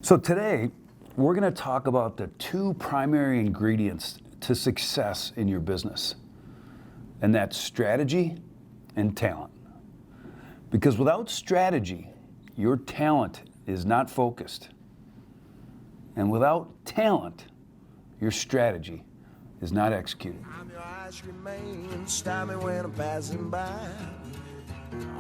So today, we're going to talk about the two primary ingredients to success in your business, and that's strategy and talent. Because without strategy, your talent is not focused. And without talent, your strategy is not executed. I'm your ice cream man, stop me when I'm passing by.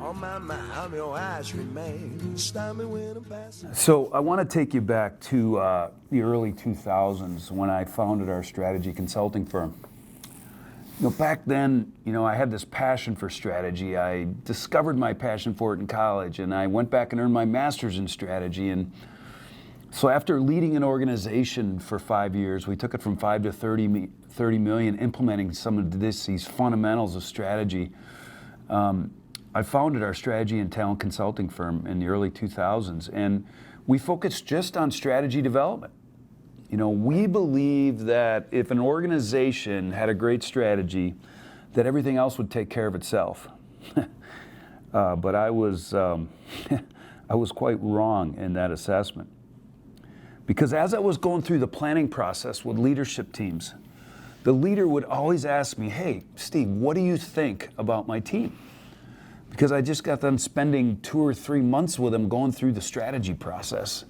Oh my, I'm your ice cream man, stop me when I'm passing by. So I want to take you back to the early 2000s when I founded our strategy consulting firm. Back then, I had this passion for strategy. I discovered my passion for it in college, and I went back and earned my master's in strategy. And so after leading an organization for 5 years, we took it from 5 to 30 million, implementing some of these fundamentals of strategy. I founded our strategy and talent consulting firm in the early 2000s, and we focused just on strategy development. We believe that if an organization had a great strategy, that everything else would take care of itself. But I was quite wrong in that assessment. Because as I was going through the planning process with leadership teams, the leader would always ask me, "Hey, Steve, what do you think about my team?" Because I just got done spending 2 or 3 months with them going through the strategy process.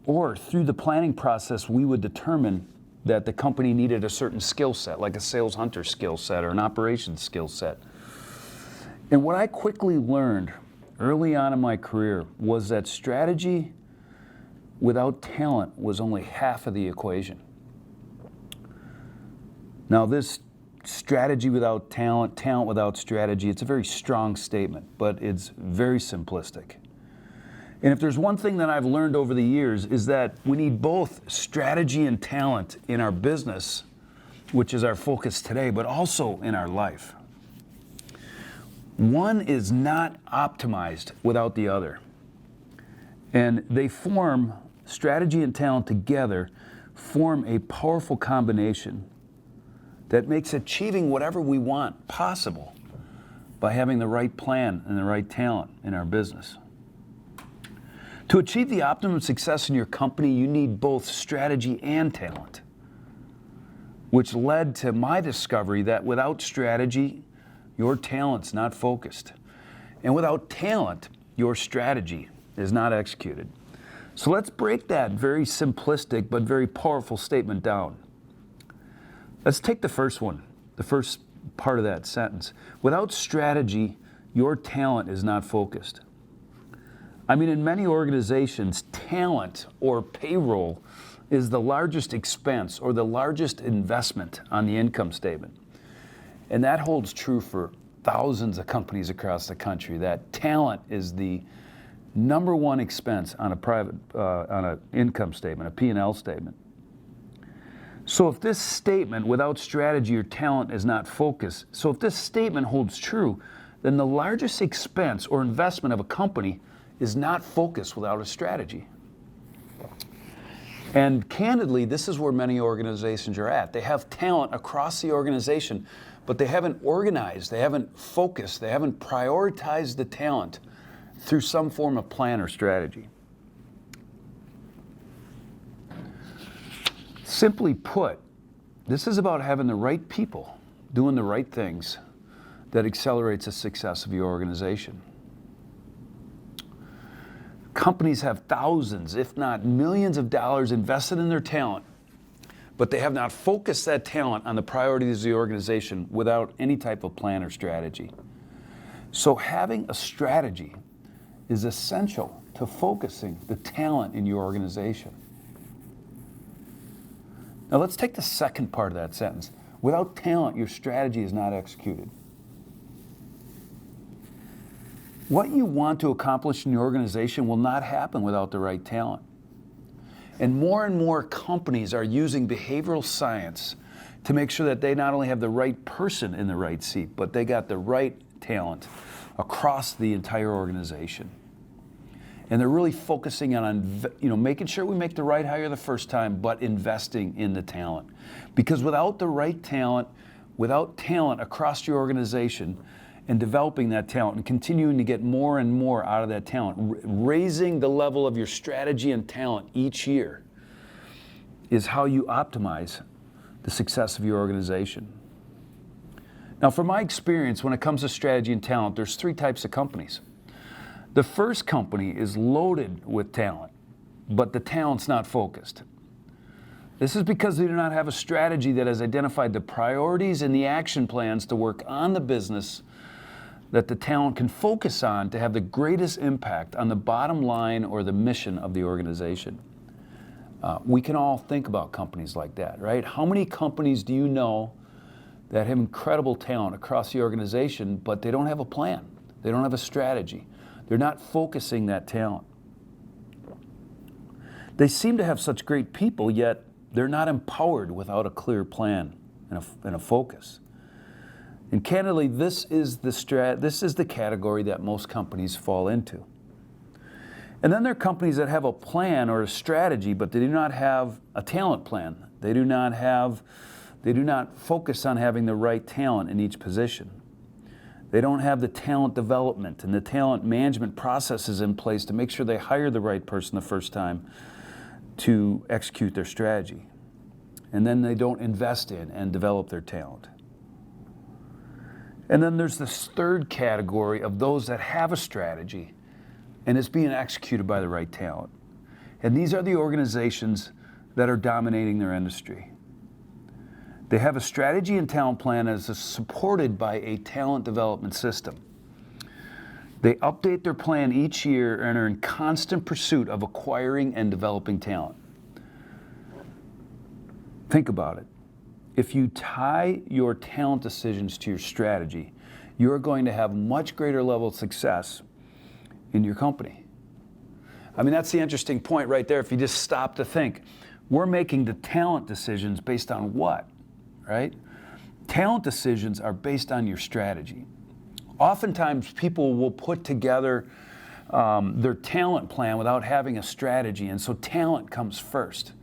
Or through the planning process, we would determine that the company needed a certain skill set, like a sales hunter skill set or an operations skill set. And what I quickly learned early on in my career was that strategy without talent was only half of the equation. Now, this strategy without talent, talent without strategy, it's a very strong statement, but it's very simplistic. And if there's one thing that I've learned over the years is that we need both strategy and talent in our business, which is our focus today, but also in our life. One is not optimized without the other. And strategy and talent together form a powerful combination that makes achieving whatever we want possible by having the right plan and the right talent in our business. To achieve the optimum success in your company, you need both strategy and talent, which led to my discovery that without strategy, your talent's not focused. And without talent, your strategy is not executed. So let's break that very simplistic but very powerful statement down. Let's take the first one, the first part of that sentence. Without strategy, your talent is not focused. In many organizations, talent or payroll is the largest expense or the largest investment on the income statement. And that holds true for thousands of companies across the country, that talent is the number one expense on an income statement, a P&L statement. So if this statement, without strategy, your talent is not focused, so if this statement holds true, then the largest expense or investment of a company is not focused without a strategy. And candidly, this is where many organizations are at. They have talent across the organization, but they haven't organized, they haven't focused, they haven't prioritized the talent through some form of plan or strategy. Simply put, this is about having the right people doing the right things that accelerates the success of your organization. Companies have thousands, if not millions of dollars invested in their talent, but they have not focused that talent on the priorities of the organization without any type of plan or strategy. So having a strategy is essential to focusing the talent in your organization. Now let's take the second part of that sentence. Without talent, your strategy is not executed. What you want to accomplish in your organization will not happen without the right talent. And more companies are using behavioral science to make sure that they not only have the right person in the right seat, but they got the right talent across the entire organization. And they're really focusing on making sure we make the right hire the first time, but investing in the talent. Because without the right talent, without talent across your organization, and developing that talent and continuing to get more and more out of that talent, raising the level of your strategy and talent each year is how you optimize the success of your organization. Now, from my experience, when it comes to strategy and talent, there's 3 types of companies. The first company is loaded with talent, but the talent's not focused. This is because they do not have a strategy that has identified the priorities and the action plans to work on the business that the talent can focus on to have the greatest impact on the bottom line or the mission of the organization. We can all think about companies like that, right? How many companies do you know that have incredible talent across the organization, but they don't have a plan? They don't have a strategy. They're not focusing that talent. They seem to have such great people, yet they're not empowered without a clear plan and a focus. And candidly, this is the category that most companies fall into. And then there are companies that have a plan or a strategy, but they do not have a talent plan. They do not focus on having the right talent in each position. They don't have the talent development and the talent management processes in place to make sure they hire the right person the first time to execute their strategy. And then they don't invest in and develop their talent. And then there's this third category of those that have a strategy and it's being executed by the right talent. And these are the organizations that are dominating their industry. They have a strategy and talent plan that is supported by a talent development system. They update their plan each year and are in constant pursuit of acquiring and developing talent. Think about it. If you tie your talent decisions to your strategy, you're going to have much greater level of success in your company. I mean, that's the interesting point right there. If you just stop to think, we're making the talent decisions based on what, right? Talent decisions are based on your strategy. Oftentimes, people will put together their talent plan without having a strategy, and so talent comes first.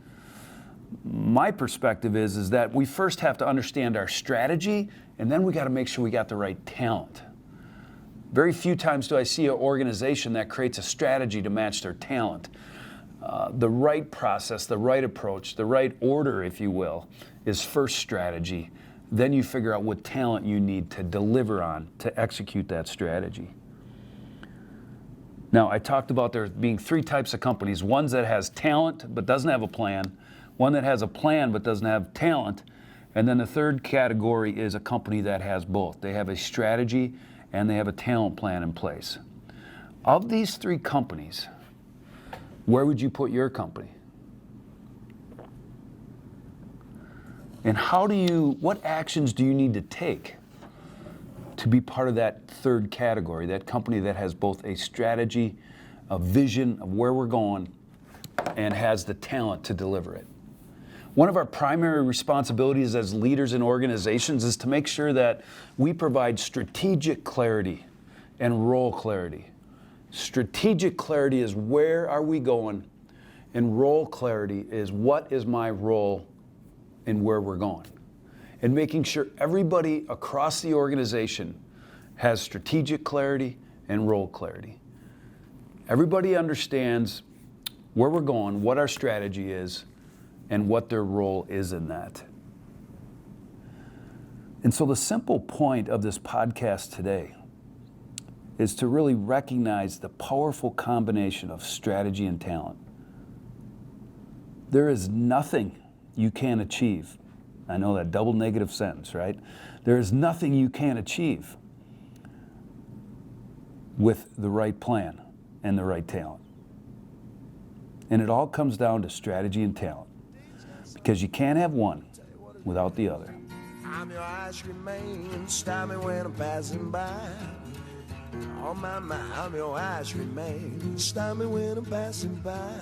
My perspective is that we first have to understand our strategy, and then we got to make sure we got the right talent. Very few times do I see an organization that creates a strategy to match their talent. The right process, the right approach, the right order, if you will, is first strategy. Then you figure out what talent you need to deliver on to execute that strategy. Now, I talked about there being 3 types of companies. One that has talent but doesn't have a plan, one that has a plan but doesn't have talent, and then the third category is a company that has both. They have a strategy and they have a talent plan in place. Of these 3 companies, where would you put your company? And what actions do you need to take to be part of that third category, that company that has both a strategy, a vision of where we're going, and has the talent to deliver it? One of our primary responsibilities as leaders in organizations is to make sure that we provide strategic clarity and role clarity. Strategic clarity is where are we going, and role clarity is what is my role and where we're going. And making sure everybody across the organization has strategic clarity and role clarity. Everybody understands where we're going, what our strategy is, and what their role is in that. And so the simple point of this podcast today is to really recognize the powerful combination of strategy and talent. There is nothing you can't achieve. I know that double negative sentence, right? There is nothing you can't achieve with the right plan and the right talent. And it all comes down to strategy and talent, because you can't have one without the other. I'm your ice cream man, stop me when I'm passing by. Oh my, I'm your ice cream man, stop me when I'm passing by.